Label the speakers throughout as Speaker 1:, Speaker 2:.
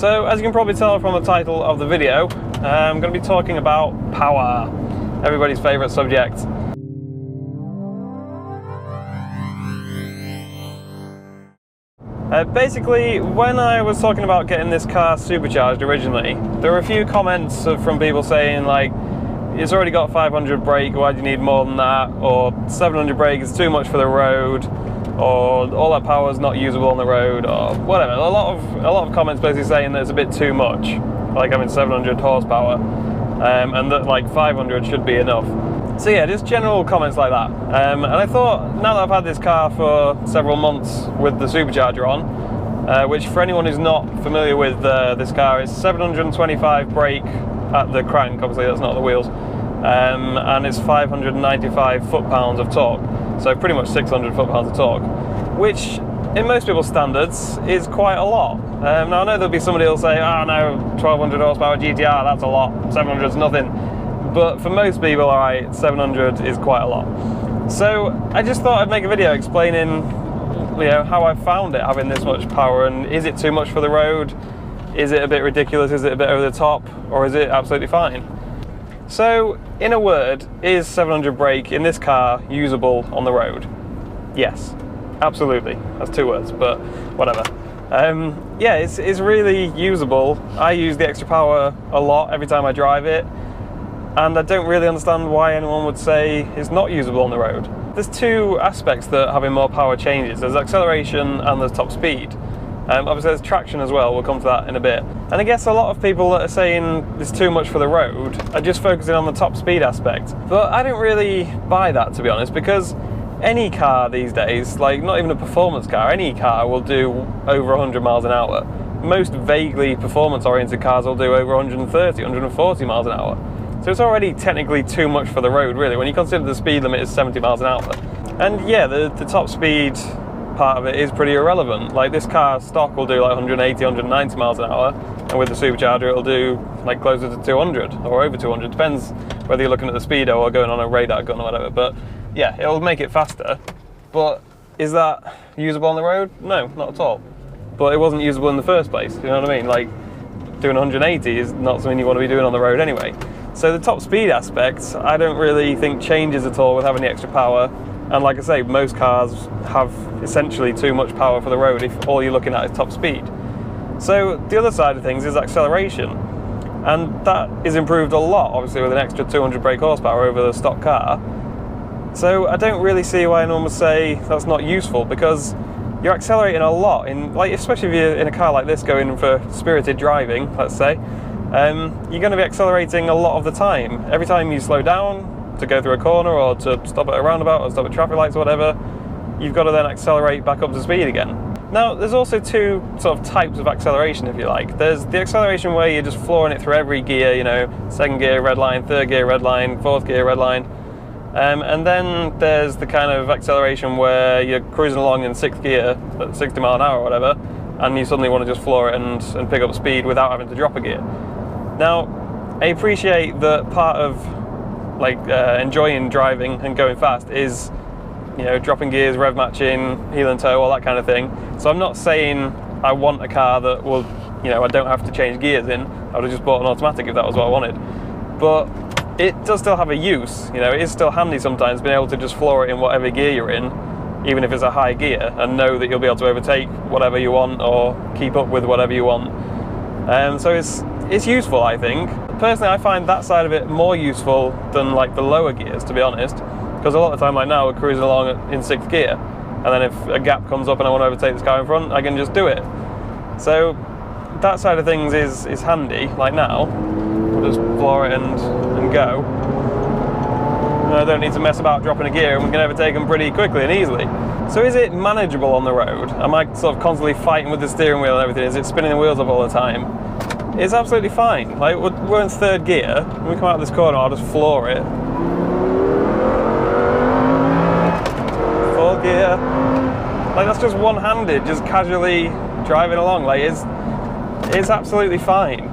Speaker 1: So, as you can probably tell from the title of the video, I'm going to be talking about power, everybody's favourite subject. Basically, when I was talking about getting this car supercharged originally, there were a few comments from people saying like, it's already got 500 brake, why do you need more than that? Or 700 brake is too much for the road, or all that power is not usable on the road, or whatever. A lot of comments basically saying that it's a bit too much, like having 700 horsepower, and that like 500 should be enough. So yeah, just general comments like that. And I thought, now that I've had this car for several months with the supercharger on, which for anyone who's not familiar with this car, is 725 brake at the crank, obviously that's not the wheels, and it's 595 foot-pounds of torque, so pretty much 600 foot-pounds of torque, which in most people's standards is quite a lot. Now I know there'll be somebody who'll say, oh no, 1200 horsepower GTR, that's a lot, 700's nothing, but for most people, alright, 700 is quite a lot. So I just thought I'd make a video explaining, you know, how I found it having this much power, and is it too much for the road? Is it a bit ridiculous? Is it a bit over the top? Or is it absolutely fine? So, in a word, is 700 brake in this car usable on the road? Yes, absolutely. That's two words, but whatever. Yeah, it's really usable. I use the extra power a lot every time I drive it, and I don't really understand why anyone would say it's not usable on the road. There's two aspects that having more power changes. There's acceleration and there's top speed. Obviously there's traction as well, we'll come to that in a bit. And I guess a lot of people that are saying it's too much for the road are just focusing on the top speed aspect. But I don't really buy that, to be honest, because any car these days, like not even a performance car, any car will do over 100 miles an hour. Most vaguely performance oriented cars will do over 130, 140 miles an hour. So it's already technically too much for the road, really, when you consider the speed limit is 70 miles an hour. And yeah, the top speed part of it is pretty irrelevant. Like this car stock will do like 180, 190 miles an hour, and with the supercharger it'll do like closer to 200 or over 200, depends whether you're looking at the speedo or going on a radar gun or whatever. But yeah, it'll make it faster. But is that usable on the road? No, not at all. But it wasn't usable in the first place, you know what I mean? Like doing 180 is not something you want to be doing on the road anyway. So the top speed aspect I don't really think changes at all with having the extra power. And like I say, most cars have essentially too much power for the road if all you're looking at is top speed. So the other side of things is acceleration. And that is improved a lot, obviously, with an extra 200 brake horsepower over the stock car. So I don't really see why anyone would say that's not useful, because you're accelerating a lot, especially if you're in a car like this going for spirited driving, let's say. You're going to be accelerating a lot of the time. Every time you slow down to go through a corner or to stop at a roundabout or stop at traffic lights or whatever, you've got to then accelerate back up to speed again. Now, there's also two sort of types of acceleration, if you like. There's the acceleration where you're just flooring it through every gear, you know, second gear, red line, third gear, red line, fourth gear, red line. And then there's the kind of acceleration where you're cruising along in sixth gear at 60 mile an hour or whatever, and you suddenly want to just floor it and pick up speed without having to drop a gear. Now, I appreciate that part of enjoying driving and going fast is, you know, dropping gears, rev matching, heel and toe, all that kind of thing. So I'm not saying I want a car that will, you know, I don't have to change gears in. I would have just bought an automatic if that was what I wanted. But it does still have a use, you know, it is still handy sometimes being able to just floor it in whatever gear you're in, even if it's a high gear, and know that you'll be able to overtake whatever you want or keep up with whatever you want. So it's useful, I think. Personally, I find that side of it more useful than like the lower gears, to be honest, because a lot of the time, like now, we're cruising along in sixth gear, and then if a gap comes up and I want to overtake this car in front, I can just do it. So that side of things is handy. Like now, we'll just floor it and go. And I don't need to mess about dropping a gear, and we can overtake them pretty quickly and easily. So is it manageable on the road? Am I sort of constantly fighting with the steering wheel and everything? Is it spinning the wheels up all the time? It's absolutely fine. Like we're in third gear, when we come out of this corner, I'll just floor it. Full gear. Like that's just one-handed, just casually driving along. Like it's absolutely fine.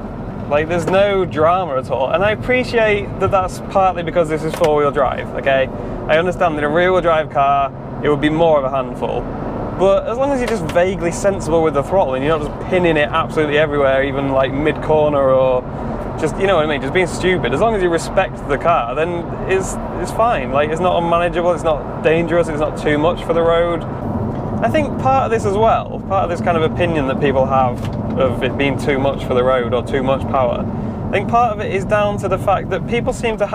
Speaker 1: Like there's no drama at all. And I appreciate that that's partly because this is four-wheel drive, okay? I understand that in a rear-wheel drive car, it would be more of a handful. But as long as you're just vaguely sensible with the throttle and you're not just pinning it absolutely everywhere, even like mid-corner or just, you know what I mean, just being stupid, as long as you respect the car, then it's fine. Like, it's not unmanageable, it's not dangerous, it's not too much for the road. I think part of this as well, part of this kind of opinion that people have of it being too much for the road or too much power, I think part of it is down to the fact that people seem to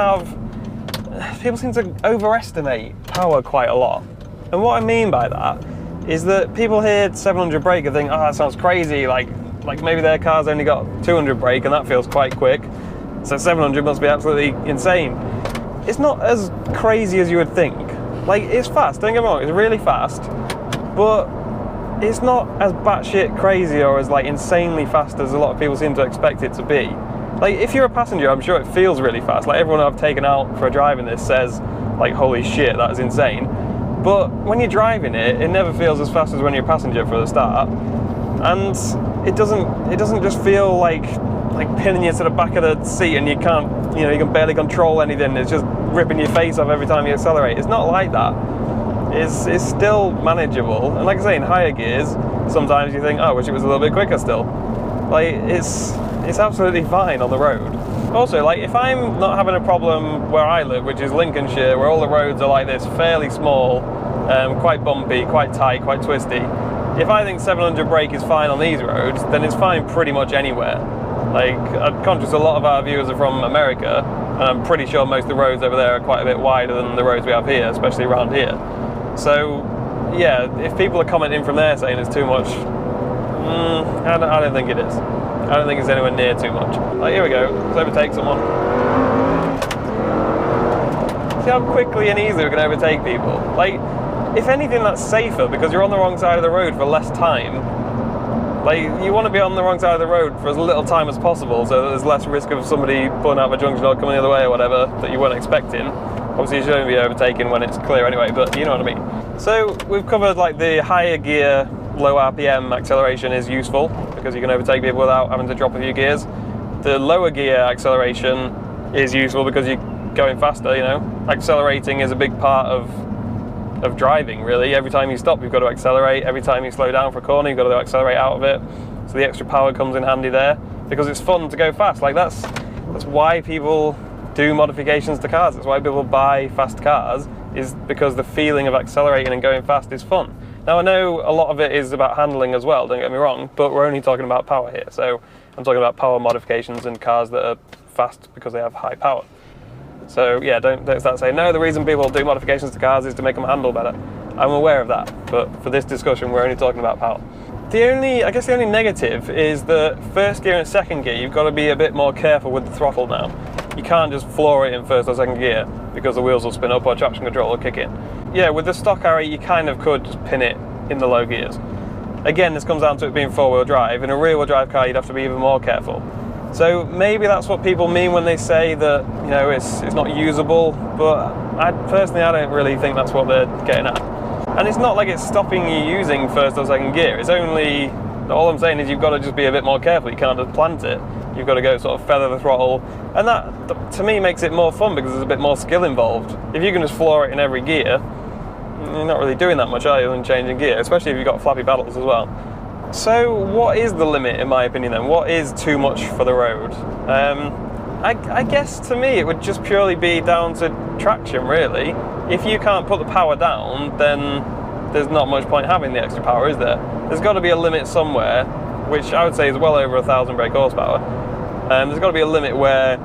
Speaker 1: overestimate power quite a lot. And what I mean by that is that people hear 700 brake and think, oh, that sounds crazy, like maybe their car's only got 200 brake and that feels quite quick, so 700 must be absolutely insane. It's not as crazy as you would think. Like, it's fast, don't get me wrong, it's really fast, but it's not as batshit crazy or as like insanely fast as a lot of people seem to expect it to be. Like, if you're a passenger, I'm sure it feels really fast. Like, everyone I've taken out for a drive in this says, like, holy shit, that is insane. But when you're driving it, it never feels as fast as when you're a passenger for the start. And it doesn't just feel like pinning you to the back of the seat and you can't, you can barely control anything. It's just ripping your face off every time you accelerate. It's not like that. It's still manageable. And like I say, in higher gears, sometimes you think, oh, I wish it was a little bit quicker still. Like, it's absolutely fine on the road. Also, like, if I'm not having a problem where I live, which is Lincolnshire, where all the roads are like this, fairly small, quite bumpy, quite tight, quite twisty, if I think 700 brake is fine on these roads, then it's fine pretty much anywhere. Like, I'm conscious a lot of our viewers are from America, and I'm pretty sure most of the roads over there are quite a bit wider than the roads we have here, especially around here. So, yeah, if people are commenting from there saying it's too much, I don't think it is. I don't think it's anywhere near too much. Like, here we go, let's overtake someone. See how quickly and easily we can overtake people? Like, if anything, that's safer because you're on the wrong side of the road for less time. Like, you want to be on the wrong side of the road for as little time as possible so that there's less risk of somebody pulling out of a junction or coming the other way or whatever that you weren't expecting. Obviously, you should only be overtaking when it's clear anyway, but you know what I mean. So, we've covered, like, the higher gear, low RPM acceleration is useful because you can overtake people without having to drop a few gears. The lower gear acceleration is useful because you're going faster, Accelerating is a big part of driving, really. Every time you stop, you've got to accelerate. Every time you slow down for a corner, you've got to accelerate out of it. So the extra power comes in handy there because it's fun to go fast. Like, that's why people do modifications to cars. That's why people buy fast cars, is because the feeling of accelerating and going fast is fun. Now, I know a lot of it is about handling as well, don't get me wrong, but we're only talking about power here. So I'm talking about power modifications and cars that are fast because they have high power. So yeah, don't start saying, no, the reason people do modifications to cars is to make them handle better. I'm aware of that, but for this discussion, we're only talking about power. I guess the only negative is that first gear and second gear, you've got to be a bit more careful with the throttle now. You can't just floor it in first or second gear because the wheels will spin up or traction control will kick in. Yeah, with the stock R8, you kind of could just pin it in the low gears. Again, this comes down to it being four-wheel drive. In a rear-wheel drive car, you'd have to be even more careful. So maybe that's what people mean when they say that, it's not usable, but I don't really think that's what they're getting at. And it's not like it's stopping you using first or second gear. It's only, all I'm saying is you've got to just be a bit more careful. You can't just plant it. You've got to go sort of feather the throttle. And that, to me, makes it more fun because there's a bit more skill involved. If you can just floor it in every gear, you're not really doing that much, are you, than changing gear, especially if you've got flappy paddles as well. So what is the limit, in my opinion, then? What is too much for the road? I guess, to me, it would just purely be down to traction, really. If you can't put the power down, then there's not much point having the extra power, is there? There's got to be a limit somewhere, which I would say is well over 1,000 brake horsepower. There's got to be a limit where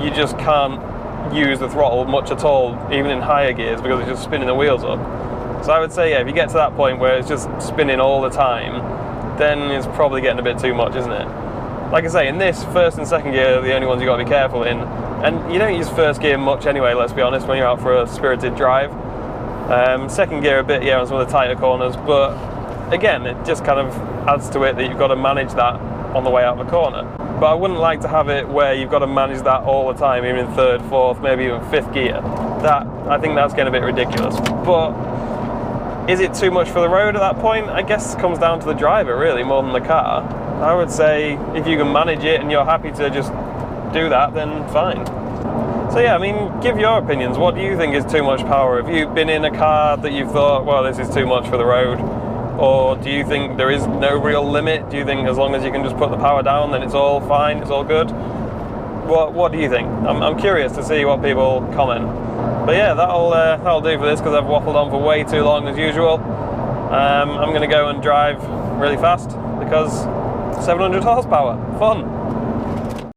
Speaker 1: you just can't use the throttle much at all, even in higher gears, because it's just spinning the wheels up. So I would say, yeah, if you get to that point where it's just spinning all the time, then it's probably getting a bit too much, isn't it? Like I say, in this, first and second gear are the only ones you've got to be careful in. And you don't use first gear much anyway, let's be honest, when you're out for a spirited drive. Second gear a bit, yeah, on some of the tighter corners, but again, it just kind of adds to it that you've got to manage that on the way out of the corner. But I wouldn't like to have it where you've got to manage that all the time, even in third, fourth, maybe even fifth gear. I think that's getting a bit ridiculous. But is it too much for the road at that point? I guess it comes down to the driver, really, more than the car. I would say if you can manage it and you're happy to just do that, then fine. So yeah, I mean, give your opinions. What do you think is too much power? Have you been in a car that you've thought, well, this is too much for the road? Or do you think there is no real limit? Do you think as long as you can just put the power down, then it's all fine, it's all good? What do you think? I'm curious to see what people comment. But yeah, that'll do for this, because I've waffled on for way too long as usual. I'm going to go and drive really fast, because 700 horsepower, fun.